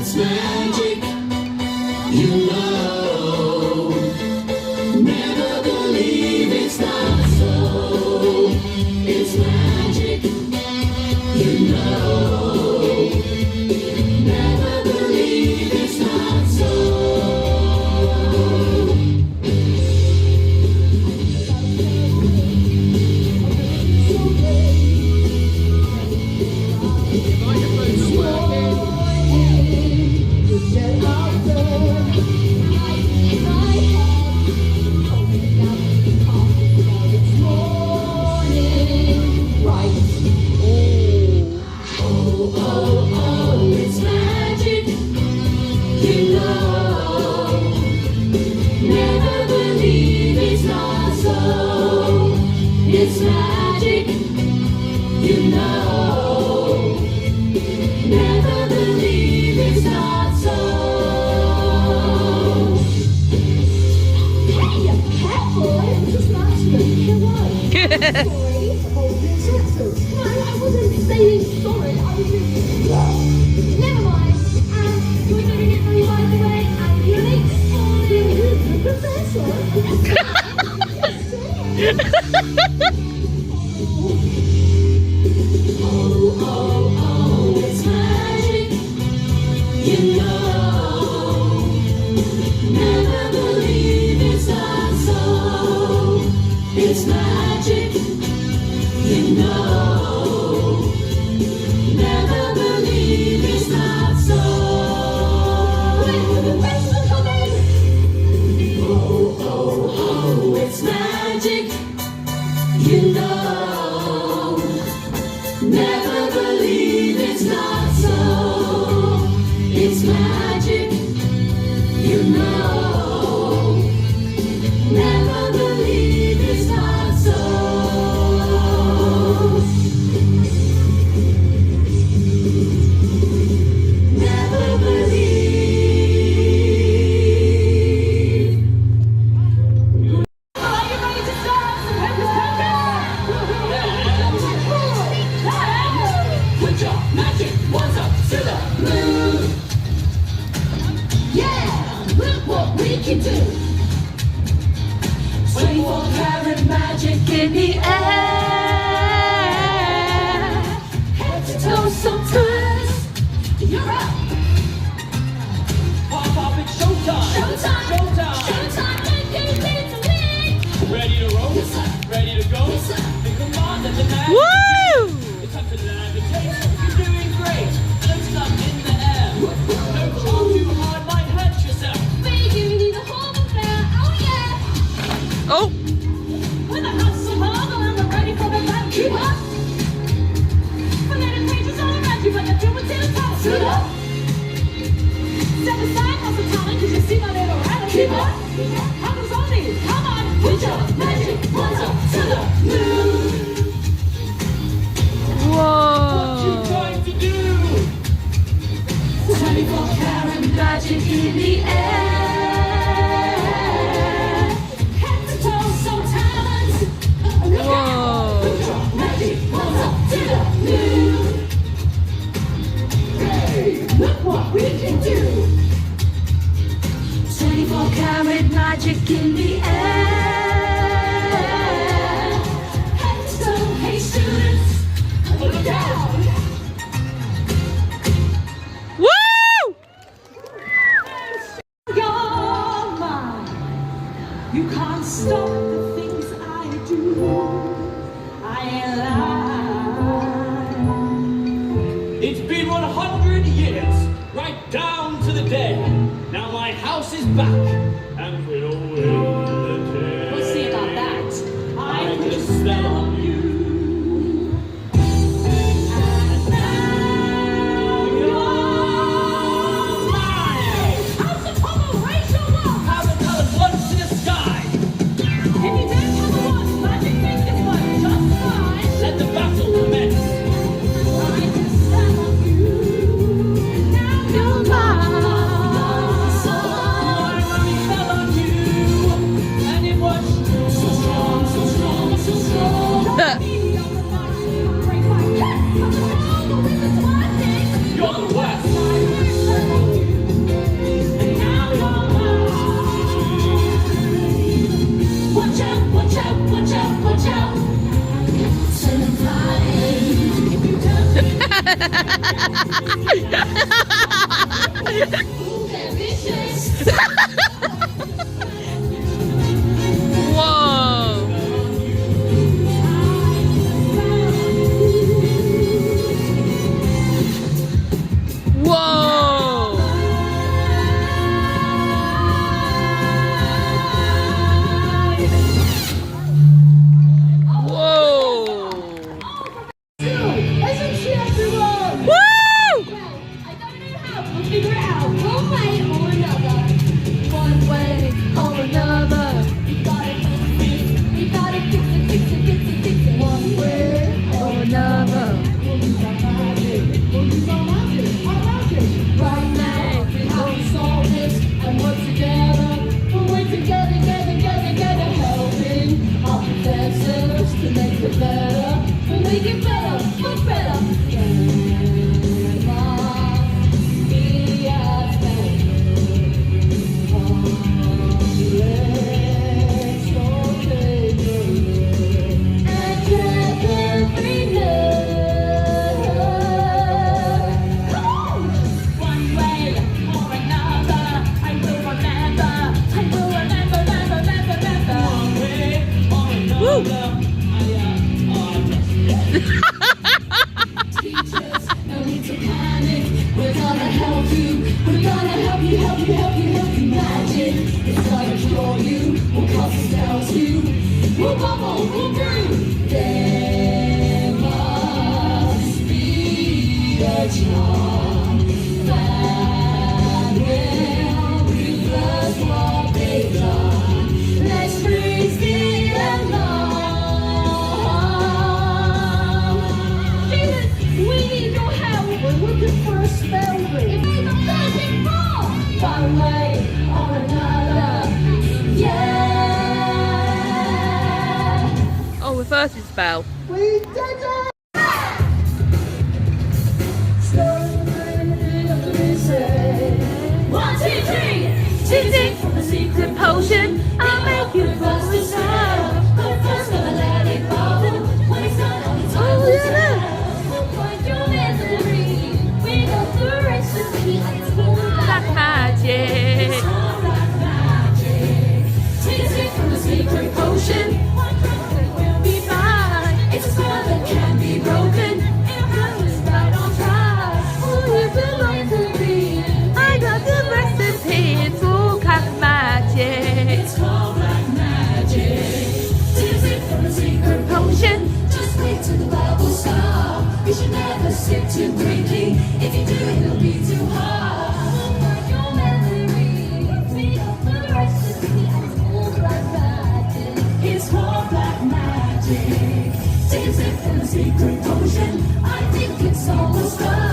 it's magic, you know. Never believe it's not so. It's magic, you know. Never believe it's not so. It's magic, you know. Never believe it's not so. Hey, you cat boy! This is not true. Come on. Sorry. Oh, Texas. No, I wasn't saying sorry. I was just... Never mind. You're doing it very by the way. I'm unique. The professor. Oh, it's magic, you know. Never believe it's not so. It's magic, you know. Never believe it's not so. Wait, the best will come in. Oh, it's magic, you know. Never believe it's not so. It's magic, you know. Never believe it's not so. Never believe. Are you ready to start? Good job, magic, one's up to the moon. Yeah, look what we can do. 24 karat magic in the air. Head to toe sometimes. You're up. Pop up, it's showtime! Showtime. Showtime! Showtime, and you need to win. Ready to roll? Yes, sir. Ready to go? Yes, sir. The command and the man. Woo! It's time to levitate. You're doing great. Lift up in the air. Don't jump too hard, might hurt yourself. Baby, you need a home affair. Oh, yeah. Oh, With a hustle hard, and I'm ready for the battle. Keep up. Forgetting pages all around you, but you're doing till it's time. Sit up. Step aside, hustle talent, 'cause you see my little rattle. Keep up. How goes on these? Come on. Put your magic ones up to the moon. What you whoa. trying to do? 24 karat magic in the air. Head to toe, so talent. Look out. Whoa. Put your magic ones up to the moon. Hey, look what we can do. 24 karat magic in the air. Head to toe, hey students. Look out. Woo! Your mind. You can't stop the things I do. I ain't lying. It's been 100 years, right down to the day. Now my house is back, and we're all in the day. We'll see about that. I put a spell on you. And now you're mine. How's the power? Raise your love. Have the colours once in the sky. If you don't have a watch, magic fingers work just fine. Let the battle commence. I can stand on you. Now you're mine. So Why when we fell on you? Whoa. Whoa. Whoa. Isn't she everyone? Woo! Well, I don't know how, we'll figure it out one way or another. One way or another. We gotta fix it, we gotta fix it, fix it, fix it, fix it. One way or another. We'll use our magic, we'll use our magic, our magic. Right now, we have to solve this and work together. We'll work together, helping our professors to make it better. We'll make it better, much better. Teachers, no need to panic. We're gonna help you. We're gonna help you magic. It's gonna cure you. We'll cause the spells you. We'll bubble, we'll brew. There must be a charm that will reverse what they've done. Let's freeze the alarm. We need your help. We're looking for a spell ring. It may not searching for one way or another. Yeah. Oh, reverses spell. We did it. One, two, three. Choosing from the secret potion, I'll make you first to serve. But first, gonna let it go. When it's done, all the time Oh, will yeah. serve. We'll find your misery. We got the recipe. It's all Black magic. It's all black magic. Take a sip from the secret potion. One drop and we'll be fine. It's a spell that can be broken. It'll put us right on track. Oh, it's a recipe. I got the recipe. It's all black magic. It's called black magic. Take a sip from the secret Potion. Just wait till the bubble stop. You should never sip too quickly. If you do, it'll be too hard. We'll find your memory. We got the recipe. And it's all black magic. It's called black magic. Take a sip from the secret potion. I think it's almost done.